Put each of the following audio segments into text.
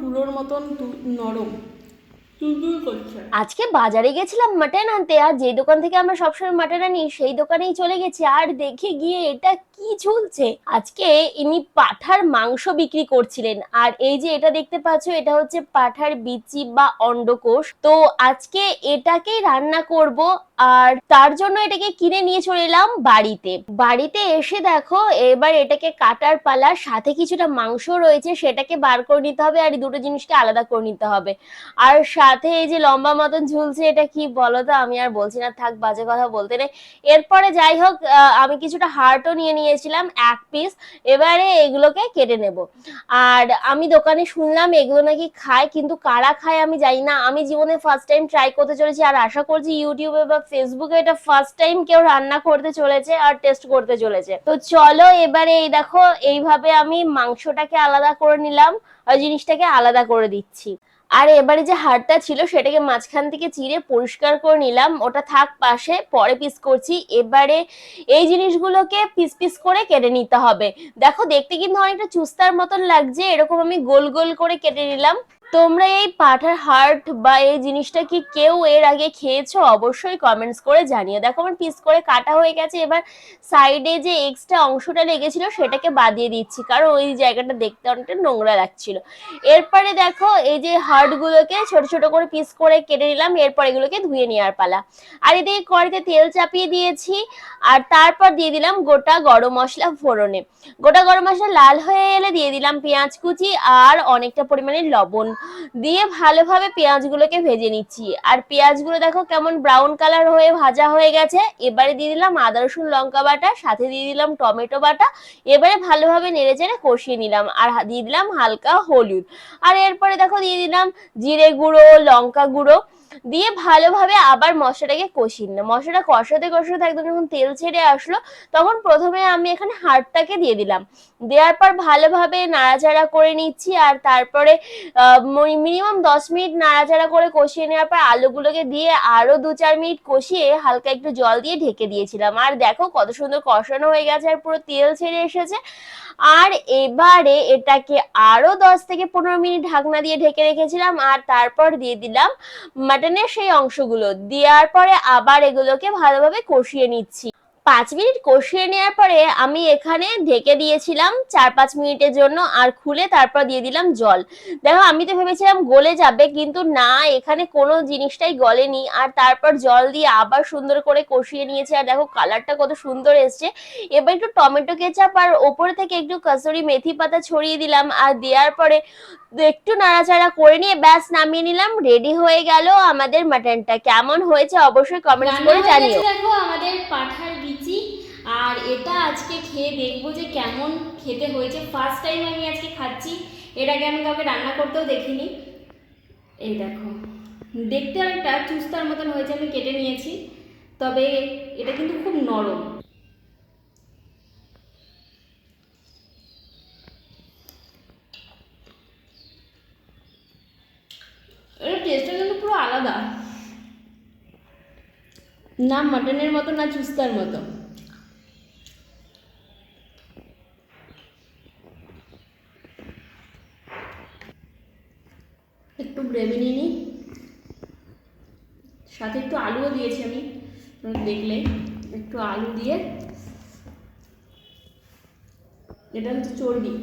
তুলোর মতন নরম, তুলতুল করছে। আজকে বাজারে গেছিলাম মাটন আনতে, আর যে দোকান থেকে আমরা সবসময় মাটন আনি সেই দোকানেই চলে গেছি, আর দেখে গিয়ে এটা কি ঝুলছে। আজকে ইনি পাঁঠার মাংস বিক্রি করছিলেন, আর এই যে এটা দেখতে পাচ্ছ এটা হচ্ছে পাঁঠার বিচি বা অন্ডকোষ। তো আজকে এটাকেই রান্না করব, আর তার জন্য এটাকে কিনে নিয়ে চলে এলাম বাড়িতে। বাড়িতে এসে দেখো এবার এটাকে কাটার পালা, সাথে কিছুটা মাংস রয়েছে সেটাকে বার করে নিতে হবে, আর এই দুটো জিনিসকে আলাদা করে নিতে হবে। আর সাথে এই যে লম্বা মতন ঝুলছে এটা কি বলো তো, আমি আর বলছি না, থাক বাজে কথা বলতে নেই। এরপরে যাই হোক, আমি কিছুটা হার্টও নিয়ে নিয়েছিলাম 1 পিস। এবারে এগুলোকে কেটে নেব। আর আমি দোকানে শুনলাম এগুলো নাকি খায়, কিন্তু কারা খায় আমি জানি না। আমি জীবনে ফার্স্ট টাইম ট্রাই করতে চলেছি, আর আশা করছি ইউটিউবে বা ফেসবুকে এটা ফার্স্ট টাইম কেউ রান্না করতে চলেছে আর টেস্ট করতে চলেছে। তো চলো এবারে এই দেখো এইভাবে আমি মাংসটাকে আলাদা করে নিলাম আর জিনিসটাকে আলাদা করে দিচ্ছি। আর এবারে যে হাড়টা ছিল সেটাকে মাঝখান থেকে চিড়ে পরিষ্কার করে নিলাম, ওটা থাক পাশে, পরে পিস করছি। এবারে এই জিনিসগুলোকে পিস পিস করে কেটে নিতে হবে। দেখো দেখতে কিন্তু অনেকটা চুস্তার মতন লাগছে, এরকম আমি গোল গোল করে কেটে নিলাম। তোমরা এই পাঠার হার্ট বা এই জিনিসটা কি কেউ এর আগে খেয়েছো? অবশ্যই কমেন্টস করে জানিও। দেখো আমার পিস করে কাটা হয়ে গেছে। এবার সাইডে যে এক্সট্রা অংশটা লেগেছিল সেটাকে বাদ দিয়ে দিচ্ছি, কারণ ওই জায়গাটা দেখতে অনেকটা নোংরা লাগছিল। এরপরে দেখো এই যে হার্ট গুলোকে ছোট ছোট করে পিস করে কেটে নিলাম, এরপর এগুলোকে ধুয়ে নেওয়ার পালা। আর এদিকে কড়াইতে তেল চাপিয়ে দিয়েছি, আর তারপর দিয়ে দিলাম গোটা গরম মশলা ফোড়নে। গোটা গরম মশলা লাল হয়ে এলে দিয়ে দিলাম পেঁয়াজ কুচি আর অনেকটা পরিমাণে লবণ দিয়ে ভালোভাবে পেঁয়াজগুলোকে ভেজে নিচ্ছি। আর পেঁয়াজগুলো দেখো কেমন ব্রাউন কালার হয়ে ভাজা হয়ে গেছে। এবারে দিয়ে দিলাম আদা রসুন লঙ্কা বাটা, সাথে দিয়ে দিলাম টমেটো বাটা। এবারে ভালোভাবে নেড়ে চেড়ে কষিয়ে নিলাম, আর দিয়ে দিলাম হালকা হলুদ। আর এরপরে দেখো দিয়ে দিলাম জিরে গুঁড়ো, লঙ্কা গুঁড়ো দিয়ে ভালোভাবে আবার মশলাটাকে কষিয়ে নিলাম। মশলাটা কষাতে কষাতে একদম যখন তেল ছেড়ে আসলো, তখন প্রথমে আমি এখানে হাড়টাকে দিয়ে দিলাম। দেওয়ার পর ভালোভাবে নাড়াচাড়া করে নিচ্ছি, আর তারপরে মিনিমাম 10 মিনিট নাড়াচাড়া করে কষিয়ে নেওয়ার পর আলুগুলোকে দিয়ে আরো 2-4 মিনিট কষিয়ে হালকা একটু জল দিয়ে ঢেকে দিয়েছিলাম। আর দেখো কত সুন্দর কষানো হয়ে গেছে আর পুরো তেল ছেড়ে এসেছে। আর এবারে এটাকে আরো 10 থেকে 15 মিনিট ঢাকনা দিয়ে ঢেকে রেখেছিলাম, আর তারপর দিয়ে দিলাম মাটনের সেই অংশগুলো। দেওয়ার পরে আবার এগুলোকে ভালোভাবে কষিয়ে নিচ্ছি। 5 মিনিট কষিয়ে নেওয়ার পরে আমি এখানে ঢেকে দিয়েছিলাম 4-5 মিনিটের জন্য, আর খুলে তারপর দিয়ে দিলাম জল। দেখো আমি তো ভেবেছিলাম গলে যাবে, কিন্তু না, এখানে কোনো জিনিসটাই গলেনি। আর তারপর জল দিয়ে আবার সুন্দর করে কষিয়ে নিয়েছি, আর দেখো কালারটা কত সুন্দর এসছে। এবার একটু টমেটো কেচাপ আর ওপরে থেকে একটু কসুরি মেথি পাতা ছড়িয়ে দিলাম, আর দেওয়ার পরে একটু নাড়াচাড়া করে নিয়ে ব্যাস নামিয়ে নিলাম। রেডি হয়ে গেল আমাদের মাটনটা। কেমন হয়েছে অবশ্যই কমেন্টস রান্না করে হয়ে গেছে জানিও। দেখো আমাদের পাঠার বিচি। আর এটা আজকে খেয়ে দেখবো যে কেমন খেতে হয়েছে। ফার্স্ট টাইম আমি আজকে খাচ্ছি, এর আগে আমি কাউকে রান্না করতেও দেখিনি। এই দেখো দেখতে একটা চুস্তার মতন হয়েছে, আমি কেটে নিয়েছি, তবে এটা কিন্তু খুব নরম। এর টেস্টটা কিন্তু পুরো আলাদা, না মাটনের মতো না চুস্তার মতো। একটু গ্রেভি নিয়ে নিই, সাথে একটু আলুও দিয়েছি আমি, দেখলে একটু আলু দিয়ে। এটা হচ্ছে চর্বি।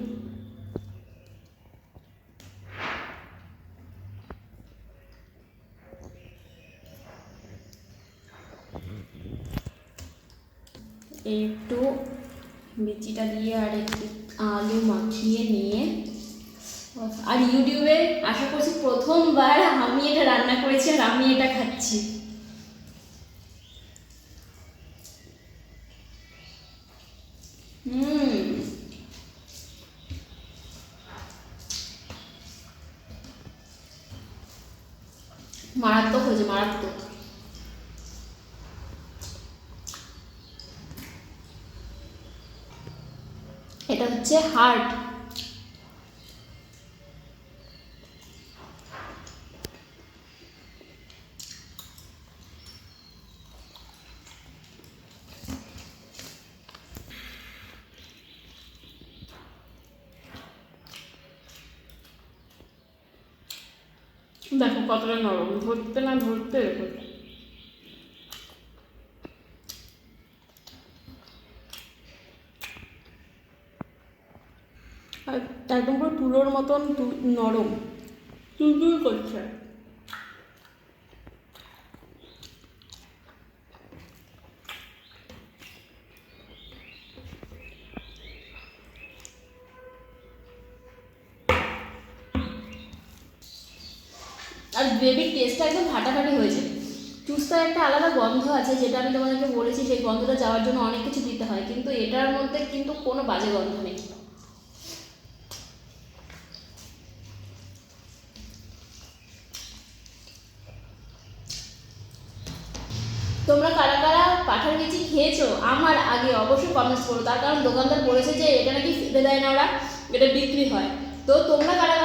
একটু বিচিটা দিয়ে আর একটু আলু মাখিয়ে নিয়ে, আর ইউটিউবে আশা করছি প্রথমবার আমি এটা রান্না করেছি আর আমি এটা খাচ্ছি। মারাত্মক হয়েছে, মারাত্মক। এটা হচ্ছে হার্ট। দেখো কতটা নরম, ধরতে না ধরতে দেখো। আর একদম পুরো তুলোর মতন নরম, তুলতুল করছে। আর গ্রেভির টেস্টটা একদম ফাটাফাটি হয়েছে। চুস্তার একটা আলাদা গন্ধ আছে, যেটা আমি তোমাদেরকে বলেছি, সেই গন্ধটা যাওয়ার জন্য অনেক কিছু দিতে হয়, কিন্তু এটার মধ্যে কিন্তু কোনো বাজে গন্ধ নেই। তোমরা কারা কারা পাঠার বিচি খেয়েছো আমার আগে অবশ্যই কমেন্টস করো, তার কারণ দোকানদার বলেছে যে এটা নাকি ফেলে দেয় না ওরা, এটা বিক্রি হয়। তো তোমরা কারা